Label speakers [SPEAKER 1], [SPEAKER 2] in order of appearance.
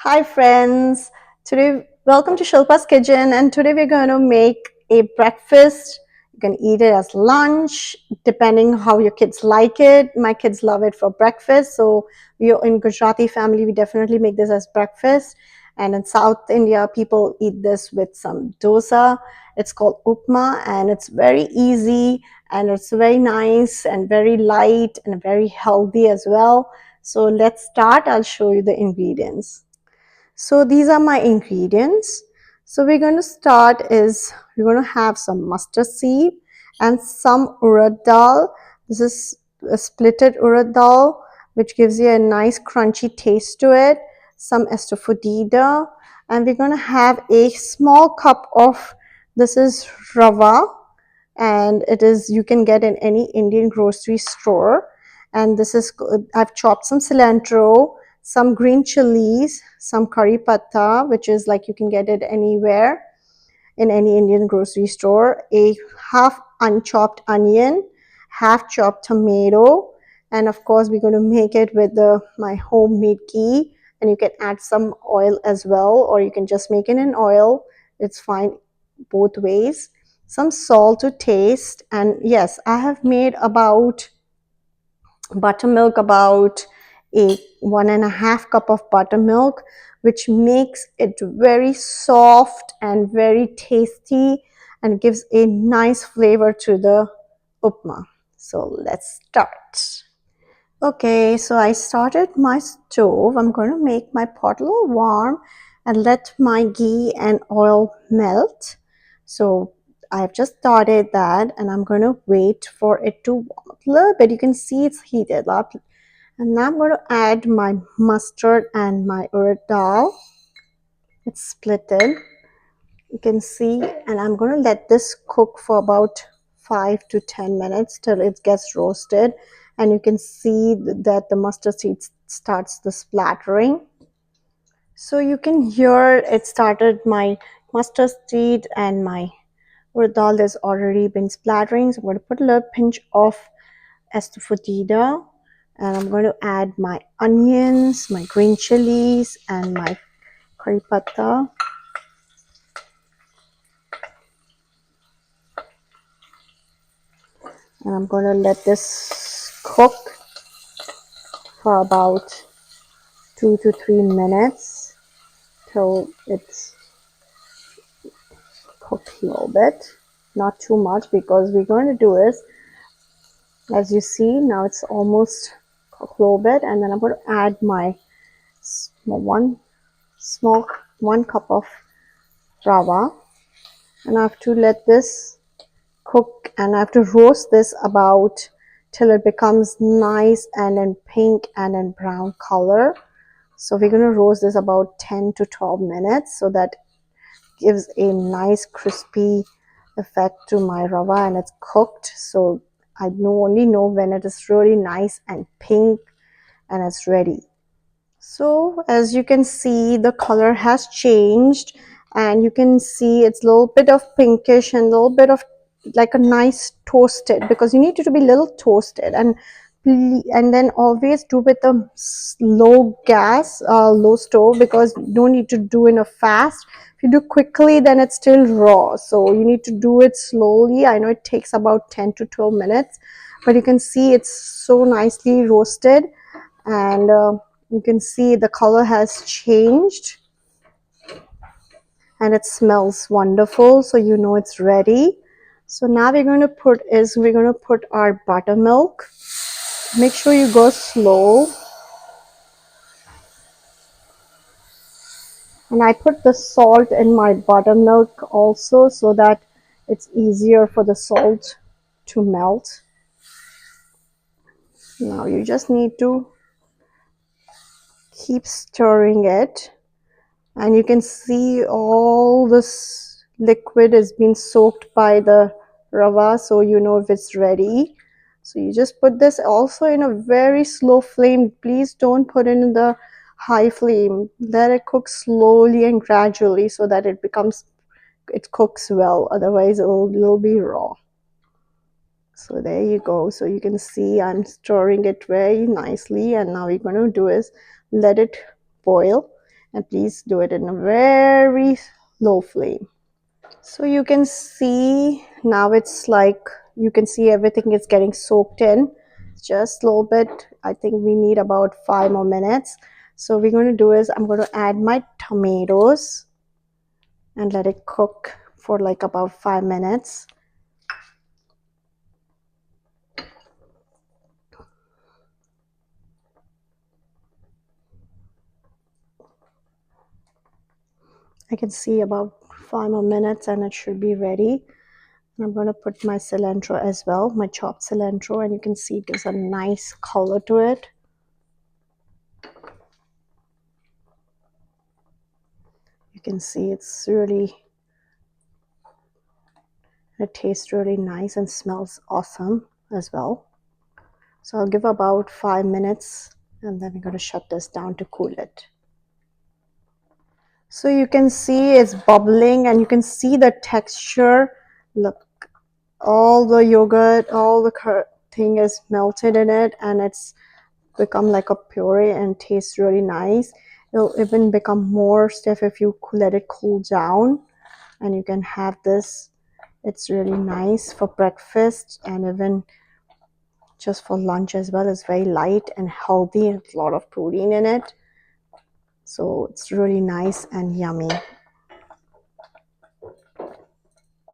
[SPEAKER 1] Hi friends. Welcome to Shilpa's Kitchen, and today we're going to make a breakfast. You can eat it as lunch, depending how your kids like it. My kids love it for breakfast, so we are in Gujarati family. We definitely make this as breakfast. And in South India, people eat this with some dosa. It's called upma, and it's very easy, and it's very nice and very light and very healthy as well. So let's start. I'll show you the ingredients. So these are my ingredients. So we're going to start is we're going to have some mustard seed and some urad dal. This is a splitted urad dal, which gives you a nice crunchy taste to it. Some estofadida, and we're going to have a small cup of this is rava, and it is you can get in any Indian grocery store. And this is I've chopped some cilantro, some green chilies, some curry patta, which is like you can get it anywhere in any Indian grocery store, a half unchopped onion, half chopped tomato, and of course we're going to make it with my homemade ghee, and you can add some oil as well, or you can just make it in oil. It's fine both ways. Some salt to taste, and yes, I have made about buttermilk, about a 1.5 cup of buttermilk, which makes it very soft and very tasty and gives a nice flavor to the upma. So let's start. Okay, so I started my stove. I'm going to make my pot a little warm and let my ghee and oil melt. So I've just started that, and I'm going to wait for it to warm up a little bit. You can see it's heated up. And now I'm going to add my mustard and my urad dal. It's splitted. You can see, and I'm going to let this cook for about 5 to 10 minutes till it gets roasted, and you can see that the mustard seed starts the splattering. So you can hear it started, my mustard seed and my urad dal has already been splattering. So I'm going to put a little pinch of estofadida, and I'm going to add my onions, my green chilies, and my curry patta. And I'm going to let this cook for about 2 to 3 minutes till it's cooked a little bit, not too much, because we're going to do is, as you see now, it's almost cooked a little bit. And then I'm going to add my one cup of rava, and I have to let this cook, and I have to roast this about till it becomes nice and in pink and in brown color. So we're going to roast this about 10 to 12 minutes, so that gives a nice crispy effect to my rava, and it's cooked. So I only know when it is really nice and pink and it's ready. So as you can see, the color has changed, and you can see it's a little bit of pinkish and a little bit of like a nice toasted, because you need it to be a little toasted. And then always do with a low gas, low stove, because you don't need to do in a fast. If you do quickly, then it's still raw, so you need to do it slowly. I know it takes about 10 to 12 minutes, but you can see it's so nicely roasted, and you can see the color has changed, and it smells wonderful, so you know it's ready. So now we're going to put our buttermilk. Make sure you go slow. And I put the salt in my buttermilk also, so that it's easier for the salt to melt. Now you just need to keep stirring it, and you can see all this liquid has been soaked by the rava, so you know if it's ready. So you just put this also in a very slow flame. Please don't put it in the high flame. Let it cook slowly and gradually, so that it cooks well, otherwise it'll be raw. So there you go. So you can see I'm stirring it very nicely, and now we're going to do is let it boil. And please do it in a very low flame. So you can see now it's like, you can see everything is getting soaked in just a little bit. I think we need about 5 more minutes. So we're going to do is I'm going to add my tomatoes and let it cook for like about 5 minutes. I can see about 5 more minutes and it should be ready. And I'm going to put my cilantro as well, my chopped cilantro, and you can see it gives a nice color to it. You can see it's really, it tastes really nice and smells awesome as well. So I'll give about 5 minutes and then we're going to shut this down to cool it. So you can see it's bubbling and you can see the texture. Look, all the yogurt, all the thing is melted in it and it's become like a puree and tastes really nice. It'll even become more stiff if you let it cool down, and you can have this. It's really nice for breakfast and even just for lunch as well. It's very light and healthy and a lot of protein in it. So it's really nice and yummy.